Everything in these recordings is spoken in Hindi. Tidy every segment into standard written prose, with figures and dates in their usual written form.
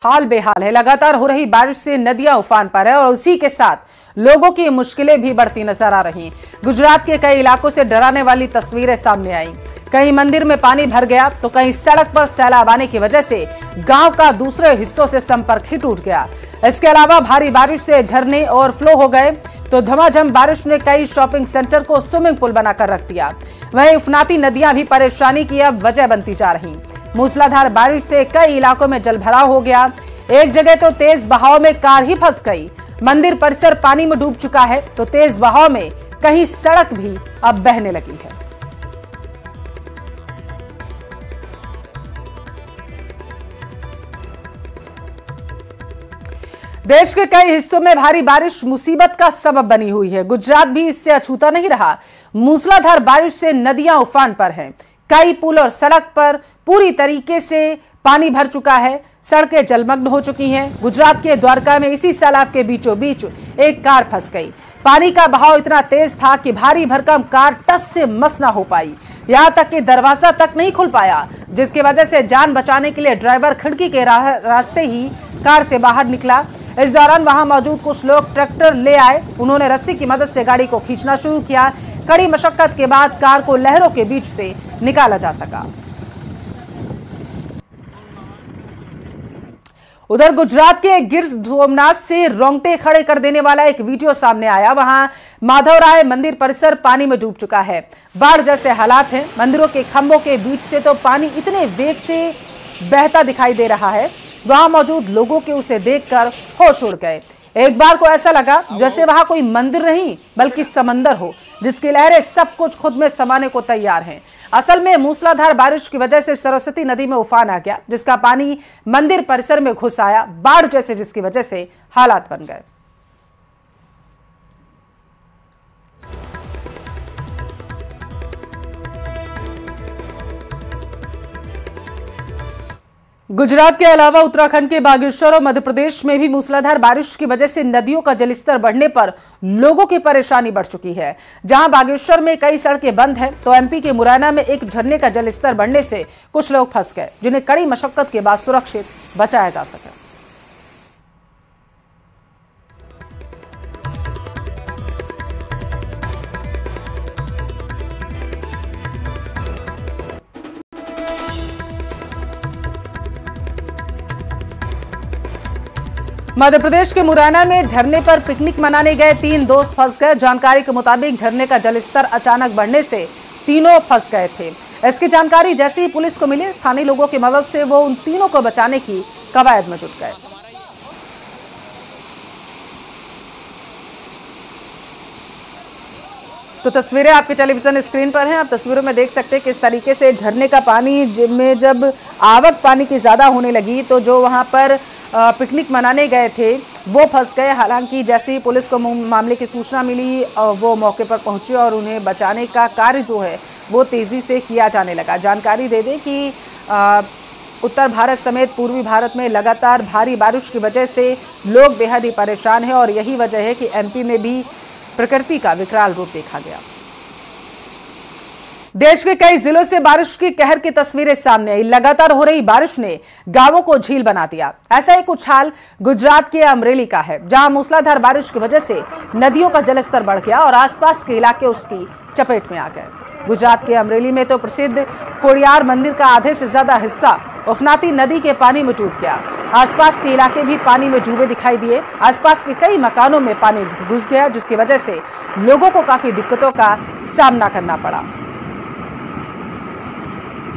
हाल बेहाल है। लगातार हो रही बारिश से नदियां उफान पर है और उसी के साथ लोगों की मुश्किलें भी बढ़ती नजर आ रही। गुजरात के कई इलाकों से डराने वाली तस्वीरें सामने आई। कहीं मंदिर में पानी भर गया तो कहीं सड़क पर सैलाब आने की वजह से गांव का दूसरे हिस्सों से संपर्क ही टूट गया। इसके अलावा भारी बारिश से झरने ओवरफ्लो हो गए तो झमाझम बारिश ने कई शॉपिंग सेंटर को स्विमिंग पूल बनाकर रख दिया। वहीं उफनाती नदियां भी परेशानी की अब वजह बनती जा रही। मूसलाधार बारिश से कई इलाकों में जलभराव हो गया। एक जगह तो तेज बहाव में कार ही फंस गई। मंदिर परिसर पानी में डूब चुका है तो तेज बहाव में कहीं सड़क भी अब बहने लगी है। देश के कई हिस्सों में भारी बारिश मुसीबत का सबब बनी हुई है। गुजरात भी इससे अछूता नहीं रहा। मूसलाधार बारिश से नदियां उफान पर हैं। कई पुल और सड़क पर पूरी तरीके से पानी भर चुका है। सड़कें जलमग्न हो चुकी हैं। गुजरात के द्वारका में इसी सैलाब के बीचों बीच एक कार फंस गई। पानी का बहाव इतना तेज था कि भारी भरकम कार टस से मस ना हो पाई। यहां तक कि दरवाजा तक नहीं खुल पाया, जिसकी वजह से जान बचाने के लिए ड्राइवर खिड़की के रास्ते ही कार से बाहर निकला। इस दौरान वहां मौजूद कुछ लोग ट्रैक्टर ले आए। उन्होंने रस्सी की मदद से गाड़ी को खींचना शुरू किया। कड़ी मशक्कत के बाद कार को लहरों के बीच से निकाला जा सका। उधर गुजरात के गिर सोमनाथ से रोंगटे खड़े कर देने वाला एक वीडियो सामने आया। वहां माधवराय मंदिर परिसर पानी में डूब चुका है। बाढ़ जैसे हालात हैं। मंदिरों के खंभों के बीच से तो पानी इतने वेग से बहता दिखाई दे रहा है, वहां मौजूद लोगों के उसे देखकर होश उड़ गए। एक बार को ऐसा लगा जैसे वहां कोई मंदिर नहीं बल्कि समंदर हो, जिसकी लहरें सब कुछ खुद में समाने को तैयार हैं। असल में मूसलाधार बारिश की वजह से सरस्वती नदी में उफान आ गया, जिसका पानी मंदिर परिसर में घुस आया। बाढ़ जैसे जिसकी वजह से हालात बन गए। गुजरात के अलावा उत्तराखंड के बागेश्वर और मध्य प्रदेश में भी मूसलाधार बारिश की वजह से नदियों का जलस्तर बढ़ने पर लोगों की परेशानी बढ़ चुकी है। जहां बागेश्वर में कई सड़कें बंद हैं तो एमपी के मुरैना में एक झरने का जलस्तर बढ़ने से कुछ लोग फंस गए, जिन्हें कड़ी मशक्कत के बाद सुरक्षित बचाया जा सका। मध्य प्रदेश के मुरैना में झरने पर पिकनिक मनाने गए 3 दोस्त फंस गए। जानकारी के मुताबिक झरने का जलस्तर अचानक बढ़ने से तीनों फंस गए थे। इसकी जानकारी जैसे ही पुलिस को मिली, स्थानीय लोगों की मदद से वो उन तीनों को बचाने की कवायद में जुट गए। तो तस्वीरें आपके टेलीविजन स्क्रीन पर हैं। आप तस्वीरों में देख सकते हैं किस तरीके से झरने का पानी में जब आवक पानी की ज्यादा होने लगी तो जो वहां पर पिकनिक मनाने गए थे वो फंस गए। हालांकि जैसे ही पुलिस को मामले की सूचना मिली वो मौके पर पहुंचे और उन्हें बचाने का कार्य जो है वो तेजी से किया जाने लगा। जानकारी दे दें कि उत्तर भारत समेत पूर्वी भारत में लगातार भारी बारिश की वजह से लोग बेहद ही परेशान हैं और यही वजह है कि एमपी में भी प्रकृति का विकराल रूप देखा गया। देश के कई जिलों से बारिश की कहर की तस्वीरें सामने आई। लगातार हो रही बारिश ने गांवों को झील बना दिया। ऐसा ही कुछ हाल गुजरात के अमरेली का है, जहां मूसलाधार बारिश की वजह से नदियों का जलस्तर बढ़ गया और आसपास के इलाके उसकी चपेट में आ गए। गुजरात के अमरेली में तो प्रसिद्ध खोड़ियार मंदिर का आधे से ज्यादा हिस्सा उफनाती नदी के पानी में डूब गया। आसपास के इलाके भी पानी में डूबे दिखाई दिए। आसपास के कई मकानों में पानी घुस गया, जिसकी वजह से लोगों को काफी दिक्कतों का सामना करना पड़ा।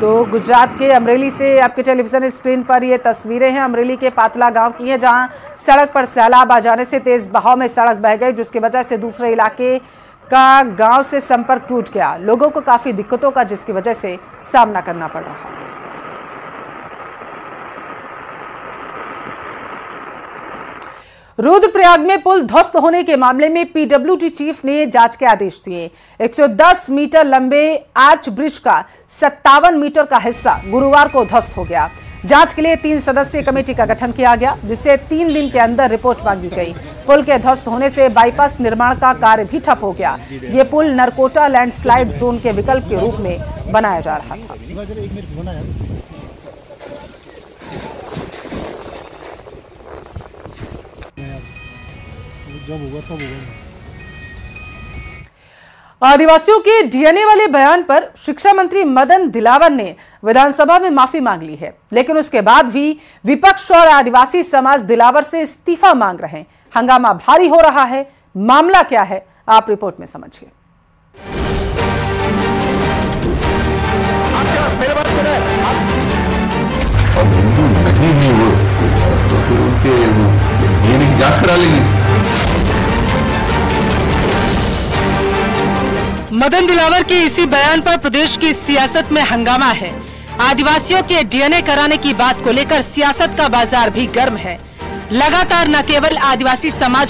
तो गुजरात के अमरेली से आपके टेलीविजन स्क्रीन पर ये तस्वीरें हैं। अमरेली के पातला गांव की हैं, जहां सड़क पर सैलाब आ जाने से तेज बहाव में सड़क बह गई, जिसकी वजह से दूसरे इलाके का गांव से संपर्क टूट गया। लोगों को काफी दिक्कतों का जिसकी वजह से सामना करना पड़ रहा है। रुद्रप्रयाग में पुल ध्वस्त होने के मामले में पीडब्ल्यूडी चीफ ने जांच के आदेश दिए। 110 मीटर लंबे आर्च ब्रिज का 57 मीटर का हिस्सा गुरुवार को ध्वस्त हो गया। जांच के लिए 3 सदस्यीय कमेटी का गठन किया गया, जिससे 3 दिन के अंदर रिपोर्ट मांगी गई। पुल के ध्वस्त होने से बाईपास निर्माण का कार्य भी ठप हो गया। ये पुल नरकोटा लैंडस्लाइड जोन के विकल्प के रूप में बनाया जा रहा था। जब होगा तब होगा। आदिवासियों के डीएनए वाले बयान पर शिक्षा मंत्री मदन दिलावर ने विधानसभा में माफी मांग ली है, लेकिन उसके बाद भी विपक्ष और आदिवासी समाज दिलावर से इस्तीफा मांग रहे हैं। हंगामा भारी हो रहा है। मामला क्या है, आप रिपोर्ट में समझिए। अब हिंदू नहीं है वो, तो फिर उनके डीएनए की जांच करा लेंगे। मदन दिलावर के इसी बयान पर प्रदेश की सियासत में हंगामा है। आदिवासियों के डीएनए कराने की बात को लेकर सियासत का बाजार भी गर्म है। लगातार न केवल आदिवासी समाज